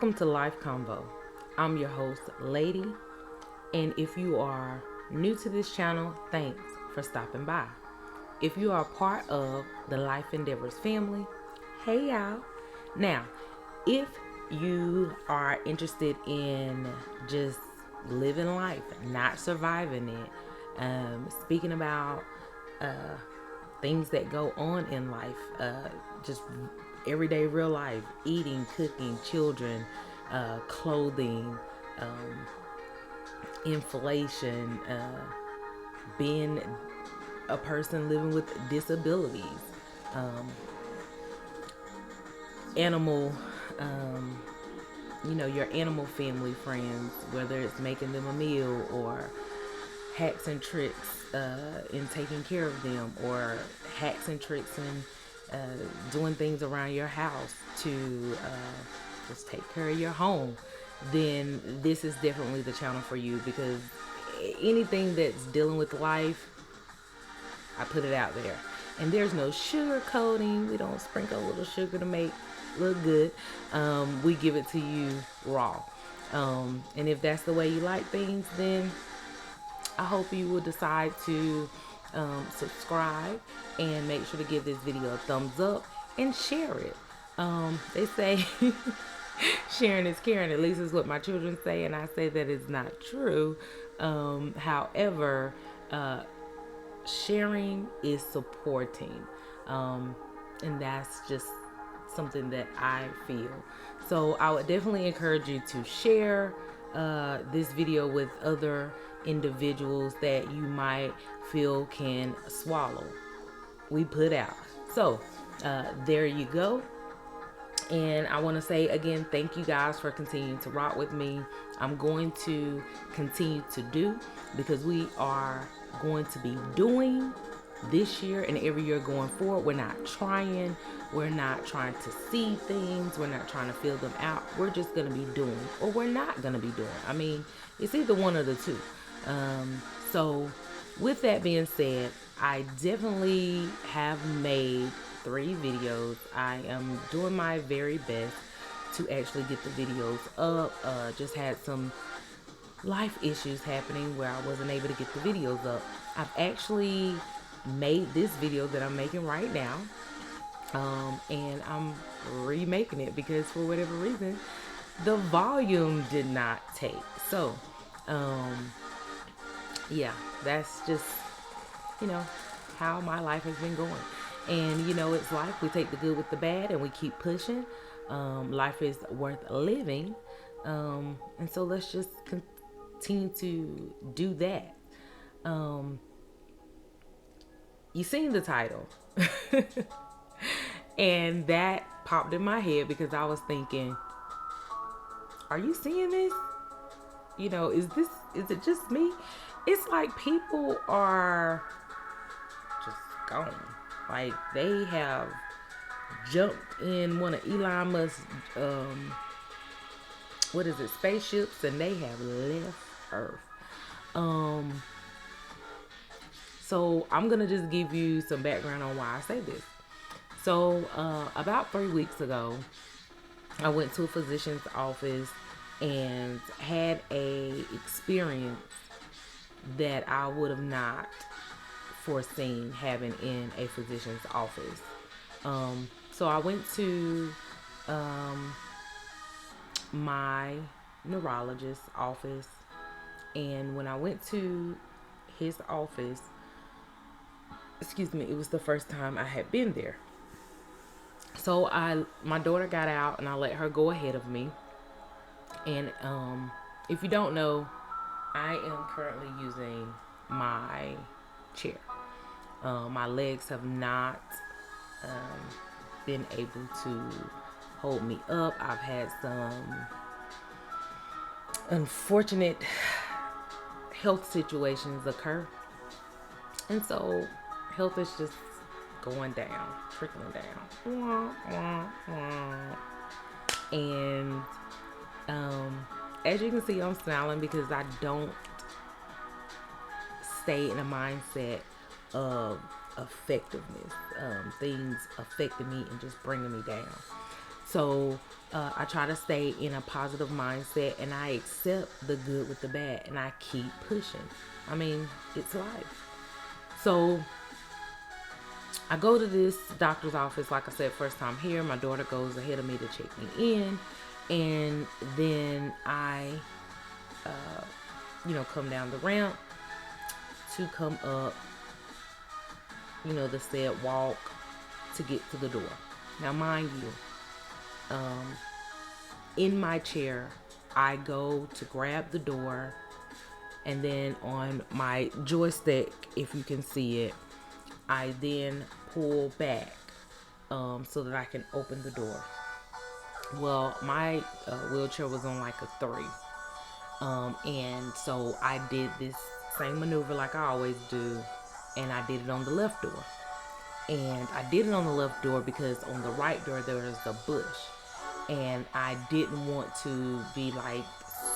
Welcome to Life Convo. I'm your host, Lady, and if you are new to this channel, thanks for stopping by. If you are part of the Life Endeavors family, hey y'all. Now, if you are interested in just living life, not surviving it, speaking about things that go on in life, just everyday real life, eating, cooking, children, clothing, inflation, being a person living with disabilities, animal, your animal family friends, whether it's making them a meal or hacks and tricks in taking care of them, or hacks and tricks in doing things around your house to just take care of your home, then this is definitely the channel for you, because anything that's dealing with life, I put it out there. And there's no sugar coating. We don't sprinkle a little sugar to make look good. We give it to you raw. And if that's the way you like things, then I hope you will decide to subscribe and make sure to give this video a thumbs up and share it. They say sharing is caring. At least is what my children say, and I say that is not true. However, sharing is supporting, and that's just something that I feel. So I would definitely encourage you to share this video with other individuals that you might feel can swallow we put out. So there you go. And I want to say again, thank you guys for continuing to rock with me. I'm going to continue to do, because we are going to be doing this year and every year going forward. We're not trying to see things, we're not trying to feel them out. We're just going to be doing, or we're not going to be doing. I mean, it's either one of the two. So with that being said, I definitely have made 3 videos. I am doing my very best to actually get the videos up. Just had some life issues happening where I wasn't able to get the videos up. I've actually made this video that I'm making right now, and I'm remaking it because for whatever reason the volume did not take. So yeah, that's just how my life has been going. And it's life. We take the good with the bad and we keep pushing. Life is worth living, and so let's just continue to do that. You seen the title and that popped in my head because I was thinking, are you seeing this? Is it just me? It's like people are just gone. Like they have jumped in one of Elon Musk's spaceships, and they have left Earth. So I'm gonna just give you some background on why I say this. So about 3 weeks ago, I went to a physician's office and had a experience that I would have not foreseen having in a physician's office. So I went to my neurologist's office, and when I went to his office, it was the first time I had been there. So my daughter got out and I let her go ahead of me. And if you don't know, I am currently using my chair. My legs have not been able to hold me up. I've had some unfortunate health situations occur, and so health is just going down, trickling down. And as you can see, I'm smiling because I don't stay in a mindset of effectiveness, things affecting me and just bringing me down. So I try to stay in a positive mindset, and I accept the good with the bad, and I keep pushing. I mean, it's life. So I go to this doctor's office, like I said, first time here. My daughter goes ahead of me to check me in. And then I, come down the ramp to come up, the said walk to get to the door. Now, mind you, in my chair, I go to grab the door, and then on my joystick, if you can see it, I then pull back so that I can open the door. Well, my wheelchair was on like a 3. And so I did this same maneuver like I always do, and I did it on the left door. And I did it on the left door because on the right door there was a bush, and I didn't want to be like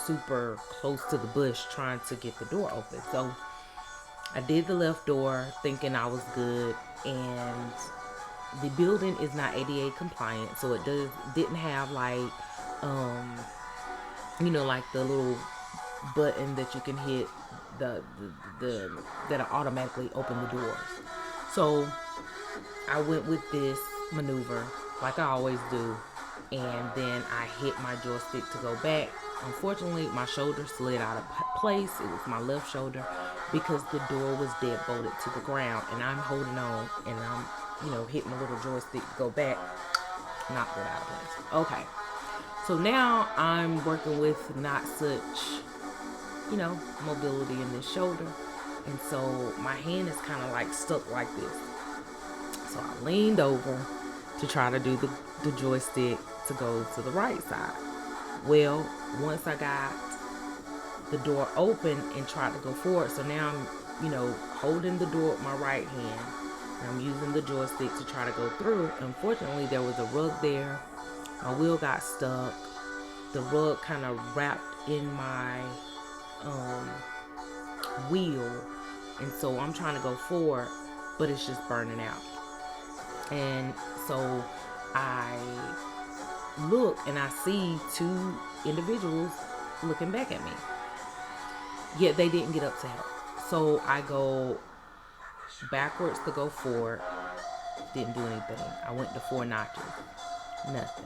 super close to the bush trying to get the door open. So I did the left door thinking I was good, and the building is not ADA compliant, so it didn't have like like the little button that you can hit the that'll automatically open the doors. So I went with this maneuver like I always do, and then I hit my joystick to go back. Unfortunately, my shoulder slid out of place. It was my left shoulder because the door was dead bolted to the ground, and I'm holding on, and I'm hitting the little joystick to go back, knocked it out of place. Okay, so now I'm working with not such mobility in this shoulder, and so my hand is kind of like stuck like this. So I leaned over to try to do the joystick to go to the right side. Well, once I got the door open and tried to go forward, so now I'm holding the door with my right hand, and I'm using the joystick to try to go through. Unfortunately, there was a rug there. My wheel got stuck. The rug kind of wrapped in my wheel, and so I'm trying to go forward, but it's just burning out. And so I look and I see 2 individuals looking back at me, yet they didn't get up to help. So I go backwards to go forward, didn't do anything. I went to 4 notches, nothing.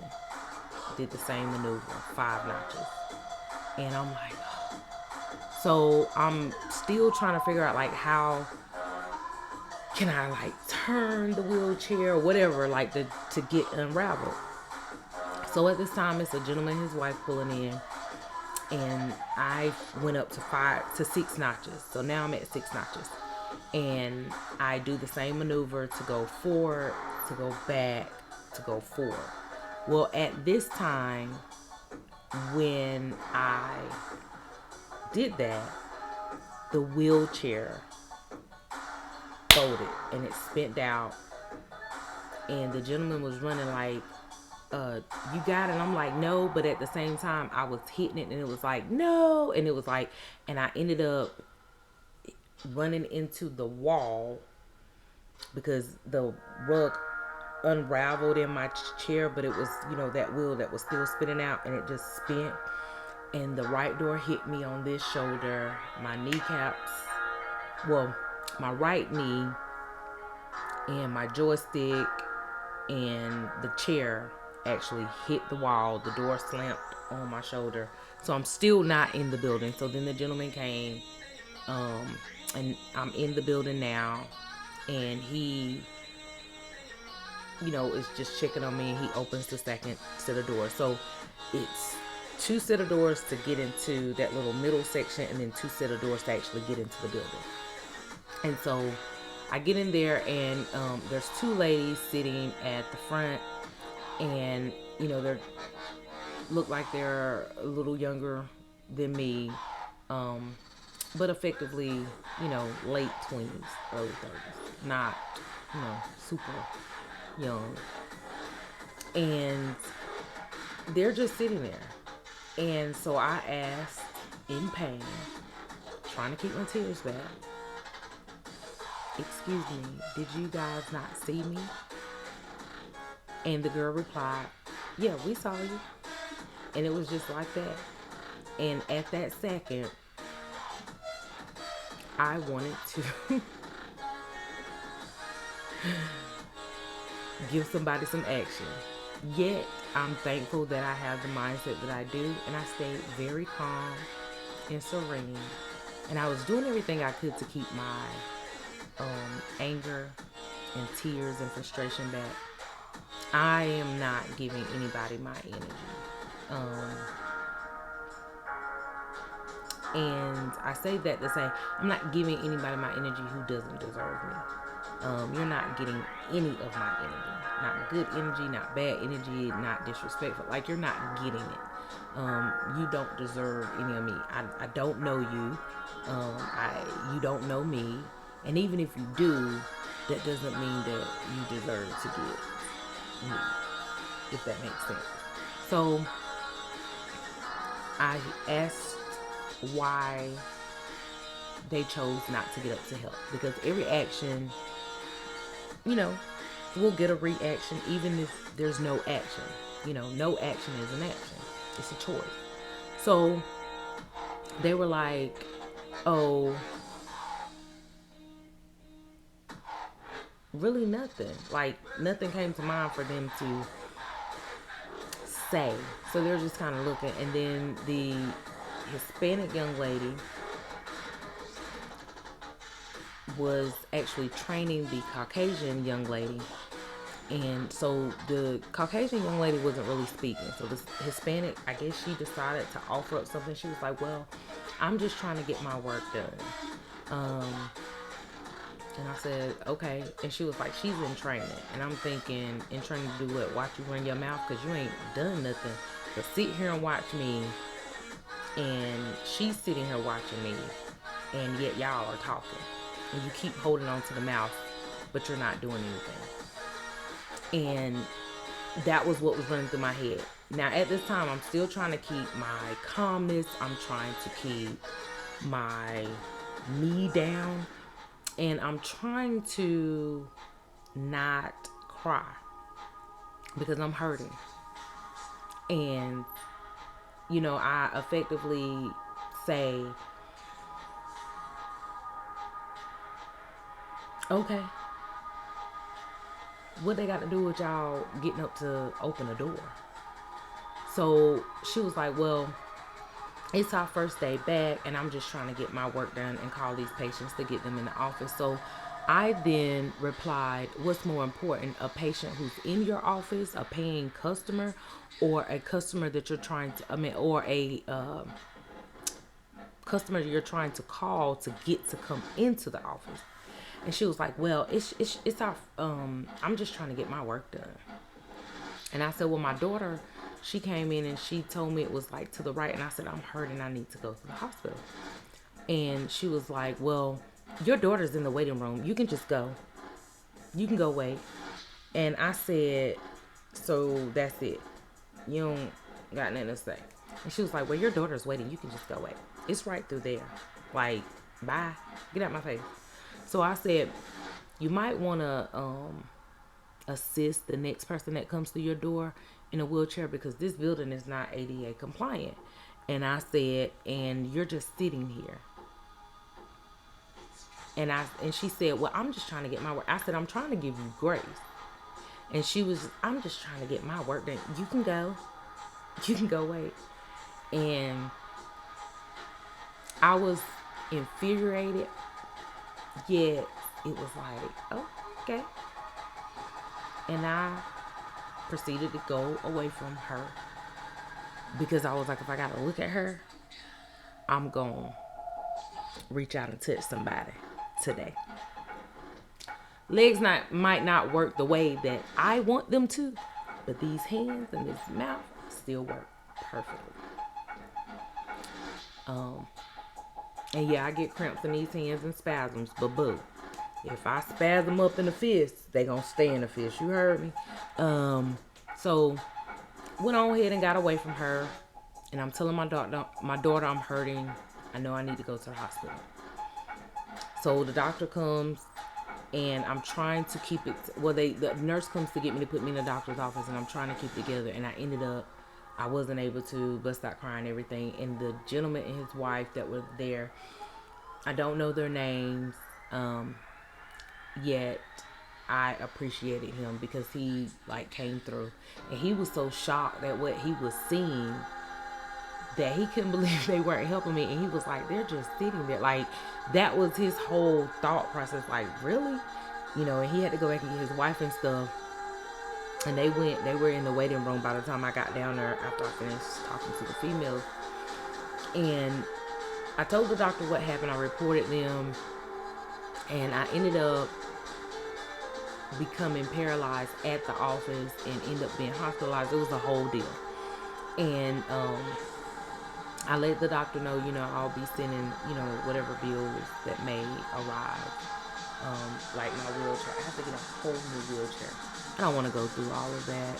Did the same maneuver, 5 notches, and I'm like, oh. So I'm still trying to figure out like how can I like turn the wheelchair or whatever, like to get unraveled. So at this time, it's a gentleman and his wife pulling in, and I went up to 6 notches. So now I'm at 6 notches, and I do the same maneuver to go forward, to go back, to go forward. Well, at this time, when I did that, the wheelchair folded and it spent out, and the gentleman was running like, you got it? And I'm like, no, but at the same time I was hitting it, and it was like, no, and it was like, and I ended up running into the wall because the rug unraveled in my chair, but it was that wheel that was still spinning out, and it just spent, and the right door hit me on this shoulder, my kneecaps, well, my right knee, and my joystick and the chair actually hit the wall. The door slammed on my shoulder, so I'm still not in the building. So then the gentleman came, and I'm in the building now, and he is just checking on me, and he opens the second set of doors. So it's 2 set of doors to get into that little middle section, and then 2 set of doors to actually get into the building. And so I get in there, and there's 2 ladies sitting at the front, and they look like they're a little younger than me, but effectively late 20s, early 30s, not super young. And they're just sitting there, and so I asked in pain, trying to keep my tears back, excuse me, did you guys not see me? And the girl replied, yeah, we saw you. And it was just like that. And at that second, I wanted to give somebody some action. Yet, I'm thankful that I have the mindset that I do, and I stayed very calm and serene. And I was doing everything I could to keep my anger and tears and frustration back. I am not giving anybody my energy. And I say that to say I'm not giving anybody my energy who doesn't deserve me. You're not getting any of my energy. Not good energy, not bad energy, not disrespectful. Like, you're not getting it. You don't deserve any of me. I don't know you. You don't know me. And even if you do, that doesn't mean that you deserve to get me, if that makes sense. So I asked why they chose not to get up to help, because every action, will get a reaction, even if there's no action. No action is an action. It's a choice. So they were like, oh, really nothing. Like, nothing came to mind for them to say. So they're just kind of looking. And then the Hispanic young lady was actually training the Caucasian young lady. And so the Caucasian young lady wasn't really speaking. So this Hispanic, I guess she decided to offer up something. She was like, well, I'm just trying to get my work done. And I said, okay. And she was like, she's in training. And I'm thinking, in training to do what? Watch you run your mouth? Because you ain't done nothing but sit here and watch me. And she's sitting here watching me. And yet y'all are talking. And you keep holding on to the mouth, but you're not doing anything. And that was what was running through my head. Now, at this time, I'm still trying to keep my calmness. I'm trying to keep my knee down. And I'm trying to not cry because I'm hurting. And, I effectively say, okay, what they got to do with y'all getting up to open a door? So she was like, well, it's our first day back, and I'm just trying to get my work done and call these patients to get them in the office. So I then replied, what's more important, a patient who's in your office, a paying customer, or a customer that you're trying to, or a customer you're trying to call to get to come into the office? And she was like, well, it's our, I'm just trying to get my work done. And I said, well, my daughter, she came in and she told me it was like to the right. And I said, I'm hurting. I need to go to the hospital. And she was like, well, your daughter's in the waiting room. You can just go. You can go wait. And I said, so that's it. You don't got nothing to say. And she was like, well, your daughter's waiting. You can just go wait. It's right through there. Like, bye. Get out my face. So I said, you might want to assist the next person that comes through your door in a wheelchair, because this building is not ADA compliant. And I said, and you're just sitting here. And she said, well, I'm just trying to get my work. I said, I'm trying to give you grace. And she was, I'm just trying to get my work done. You can go. You can go wait. And I was infuriated, yet it was like, oh, okay. And I proceeded to go away from her, because I was like, if I gotta look at her, I'm gonna reach out and touch somebody today. Legs might not work the way that I want them to, but these hands and this mouth still work perfectly. And yeah, I get cramps in these hands and spasms, but boo, if I spasm up in the fist, they gonna stay in the fist. You heard me? So went on ahead and got away from her, and I'm telling my daughter I'm hurting. I know I need to go to the hospital. So the doctor comes, and I'm trying to keep it. Well, the nurse comes to get me to put me in the doctor's office, and I'm trying to keep it together. And I wasn't able to, bust out crying and everything. And the gentleman and his wife that were there, I don't know their names, yet I appreciated him because he like came through, and he was so shocked at what he was seeing that he couldn't believe they weren't helping me. And he was like, they're just sitting there. Like, that was his whole thought process. Like, really? And he had to go back and get his wife and stuff. And they were in the waiting room by the time I got down there after I finished talking to the females. And I told the doctor what happened. I reported them. And I ended up becoming paralyzed at the office and ended up being hospitalized. It was a whole deal. And, I let the doctor know, I'll be sending, whatever bills that may arrive. Like my wheelchair. I have to get a whole new wheelchair. I don't want to go through all of that.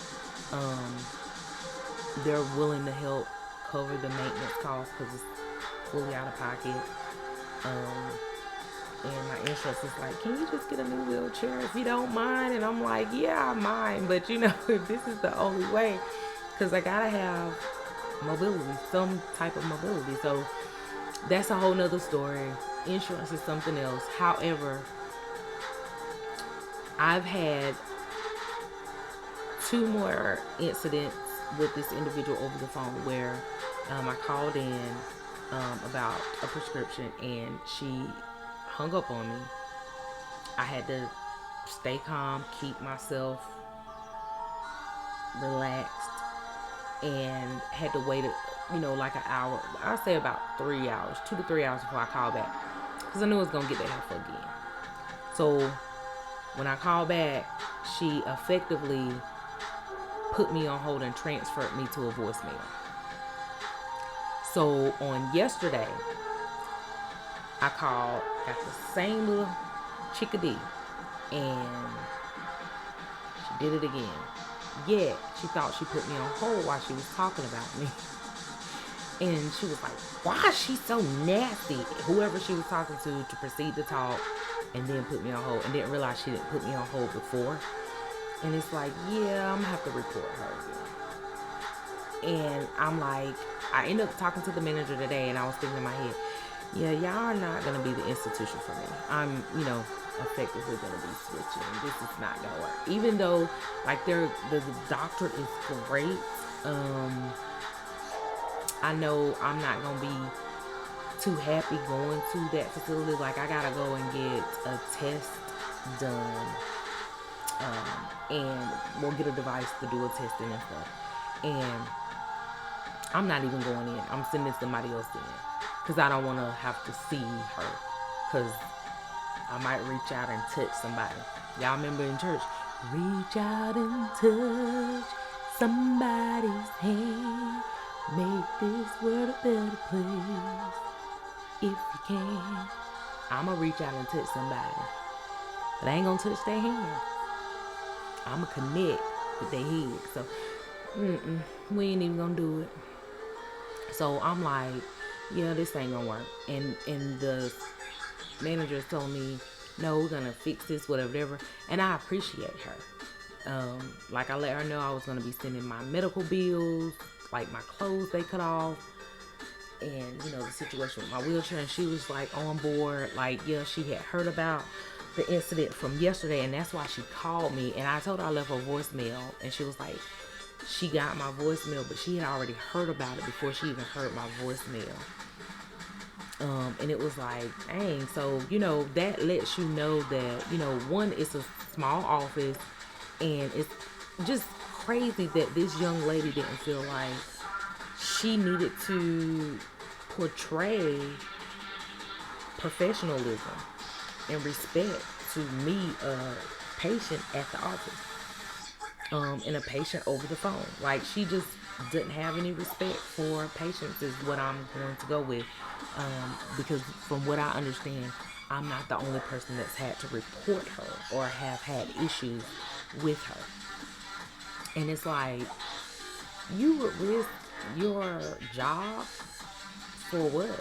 They're willing to help cover the maintenance costs because it's fully out of pocket. And my insurance is like, can you just get a new wheelchair if you don't mind? And I'm like, yeah, I mind. But, this is the only way because I got to have mobility, some type of mobility. So that's a whole nother story. Insurance is something else. However, I've had 2 more incidents with this individual over the phone where I called in about a prescription and she hung up on me. I had to stay calm, keep myself relaxed, and had to wait, like an hour. I'd say about 3 hours, 2 to 3 hours before I called back, because I knew I was gonna get that help again. So when I called back, she effectively put me on hold and transferred me to a voicemail. So on yesterday, I called, got the same little chickadee, and she did it again. Yet, she thought she put me on hold while she was talking about me. And she was like, why is she so nasty? Whoever she was talking to proceed to talk and then put me on hold, and didn't realize she didn't put me on hold before. And it's like, yeah, I'm gonna have to report her again. And I'm like, I ended up talking to the manager today, and I was thinking in my head, yeah, y'all are not gonna be the institution for me. I'm, effectively gonna be switching. This is not gonna work. Even though, like, the doctor is great. I know I'm not gonna be too happy going to that facility. Like, I gotta go and get a test done, and we'll get a device to do a testing and stuff. And I'm not even going in. I'm sending somebody else in because I don't want to have to see her, because I might reach out and touch somebody. Y'all remember in church, reach out and touch somebody's hand, make this world a better place if you can. I'ma reach out and touch somebody, but I ain't gonna touch their hand. I'ma connect with their head. So we ain't even gonna do it. So I'm like, yeah, this ain't gonna work. And the manager told me, no, we're gonna fix this, whatever. And I appreciate her. Like, I let her know I was gonna be sending my medical bills, like my clothes they cut off, and the situation with my wheelchair. And she was like on board. Like, yeah, she had heard about the incident from yesterday, and that's why she called me. And I told her I left a voicemail, and she was like, she got my voicemail, but she had already heard about it before she even heard my voicemail. And it was like, dang. So, that lets you know that, one, it's a small office, and it's just crazy that this young lady didn't feel like she needed to portray professionalism and respect to me, a patient at the office, and a patient over the phone. Like, she just didn't have any respect for patients is what I'm going to go with. Because from what I understand, I'm not the only person that's had to report her or have had issues with her. And it's like, you would risk your job for what?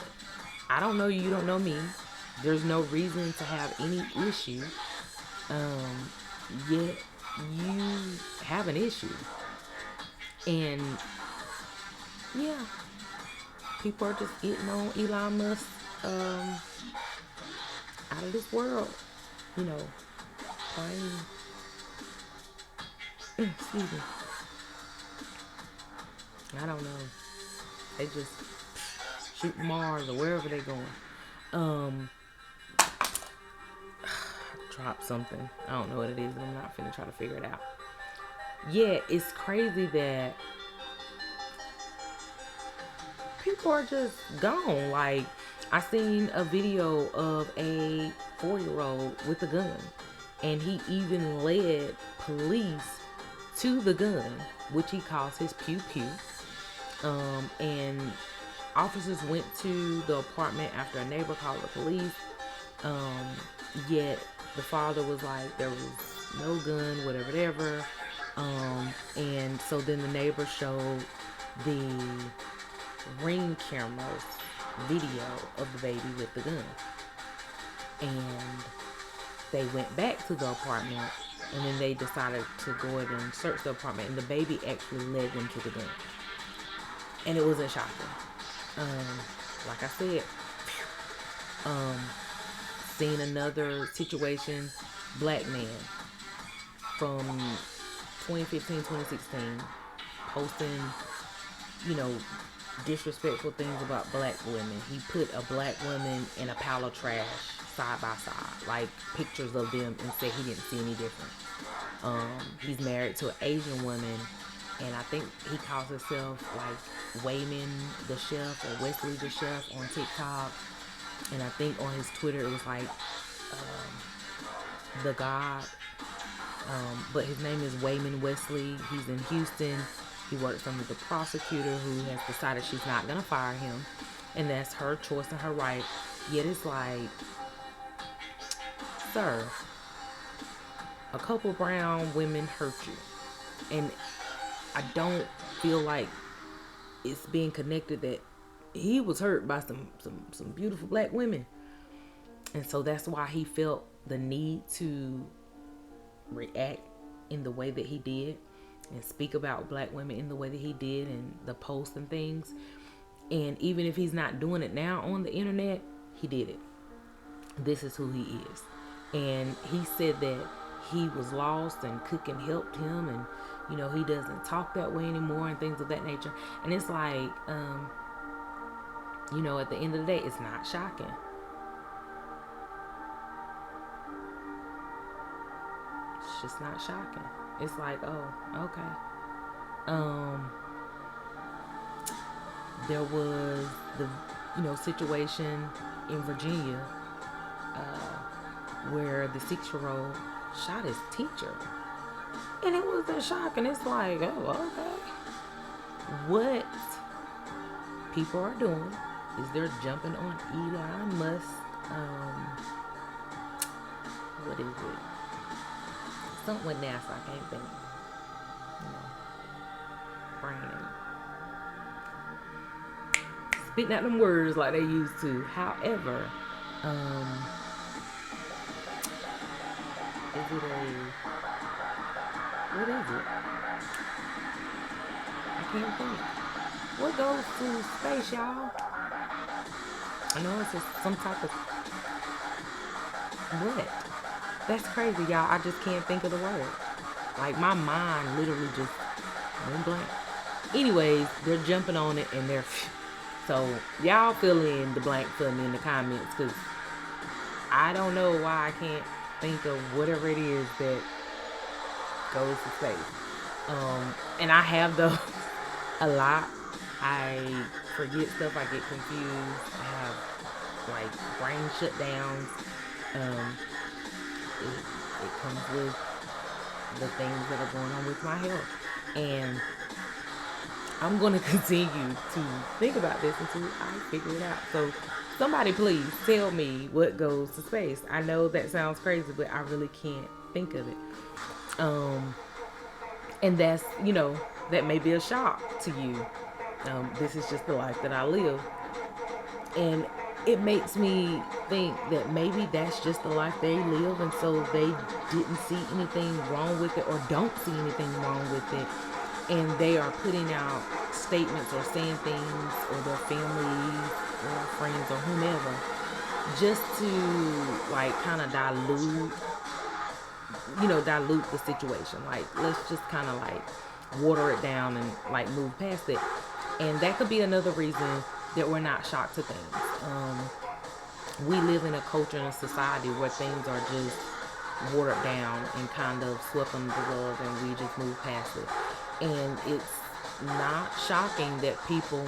I don't know you, you don't know me. There's no reason to have any issue. Yet you have an issue. And yeah, people are just getting on Elon Musk out of this world, you know, playing. Excuse me. I don't know. They just shoot Mars or wherever they're going. Drop something. I don't know what it is, and I'm not finna try to figure it out. Yeah, it's crazy that people are just gone. Like, I seen a video of a 4-year-old with a gun, and he even led police to the gun, which he calls his pew pew. And officers went to the apartment after a neighbor called the police. Yet the father was like, there was no gun, whatever. And so then the neighbor showed the Ring camera's video of the baby with the gun. And they went back to the apartment, and then they decided to go ahead and search the apartment, and the baby actually led them to the gun. And it wasn't shocking. Like I said, seen another situation, black man from 2015, 2016, posting, disrespectful things about black women. He put a black woman in a pile of trash side by side, like pictures of them, and said he didn't see any difference. He's married to an Asian woman, and I think he calls himself like Wayman the Chef or Wesley the Chef on TikTok. And I think on his Twitter it was like the God. But his name is Wayman Wesley. He's in Houston. He works under the prosecutor, who has decided she's not going to fire him. And that's her choice and her right. Yet it's like, sir, a couple brown women hurt you. And I don't feel like it's being connected that he was hurt by some beautiful black women. And so that's why he felt the need to react in the way that he did and speak about black women in the way that he did and the posts and things. And even if he's not doing it now on the internet, he did it. This is who he is. And he said that he was lost and cooking helped him, and he doesn't talk that way anymore and things of that nature. And it's like, at the end of the day, it's not shocking. It's just not shocking. It's like, oh, okay. There was the situation in Virginia where the 6-year-old shot his teacher. And it wasn't shocking. It's like, oh, okay. What people are doing is they're jumping on Elon Musk. What is it? Something with NASA. I can't think. Brain. Spitting out them words like they used to. However, is it what is it? I can't think. What goes to space, y'all? I know it's just some type of what? That's crazy, y'all. I just can't think of the word. Like, my mind literally just went blank. Anyways, they're jumping on it, and they're so y'all fill in the blank for me in the comments, because I don't know why I can't think of whatever it is that goes to space. And I have those a lot. I forget stuff. I get confused. I have like brain shutdowns. It comes with the things that are going on with my health, and I'm going to continue to think about this until I figure it out. So somebody please tell me what goes to space. I know that sounds crazy, but I really can't think of it. And that's, that may be a shock to you. This is just the life that I live. And it makes me think that maybe that's just the life they live, and so they didn't see anything wrong with it, or don't see anything wrong with it, and they are putting out statements or saying things, or their families or friends or whomever, just to like kind of dilute the situation. Like, let's just kind of like water it down and like move past it. And that could be another reason that we're not shocked to things. We live in a culture and a society where things are just watered down and kind of swept under the rug, and we just move past it. And it's not shocking that people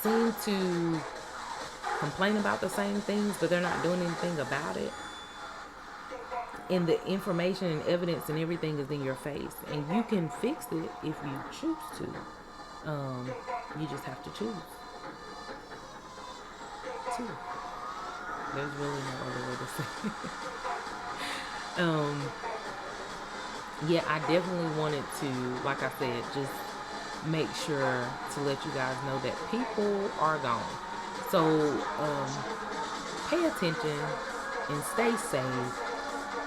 seem to complain about the same things, but they're not doing anything about it. And the information and evidence and everything is in your face, and you can fix it if you choose to. You just have to choose to. There's really no other way to say it. Yeah, I definitely wanted to, like I said, just make sure to let you guys know that people are gone. So pay attention and stay safe,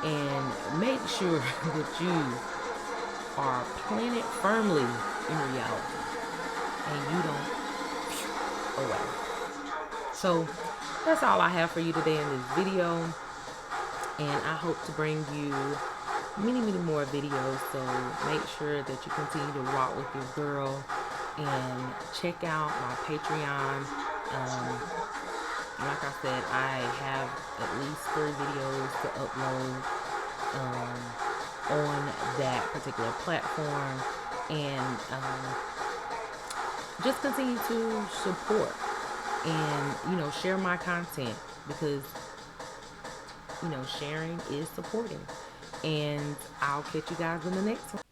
and make sure that you are planted firmly in reality, and you don't away. So that's all I have for you today in this video, and I hope to bring you many more videos. So make sure that you continue to rock with your girl, and check out my Patreon. Like I said, I have at least 3 videos to upload on that particular platform, and just continue to support and share my content, because sharing is supporting. And I'll catch you guys in the next one.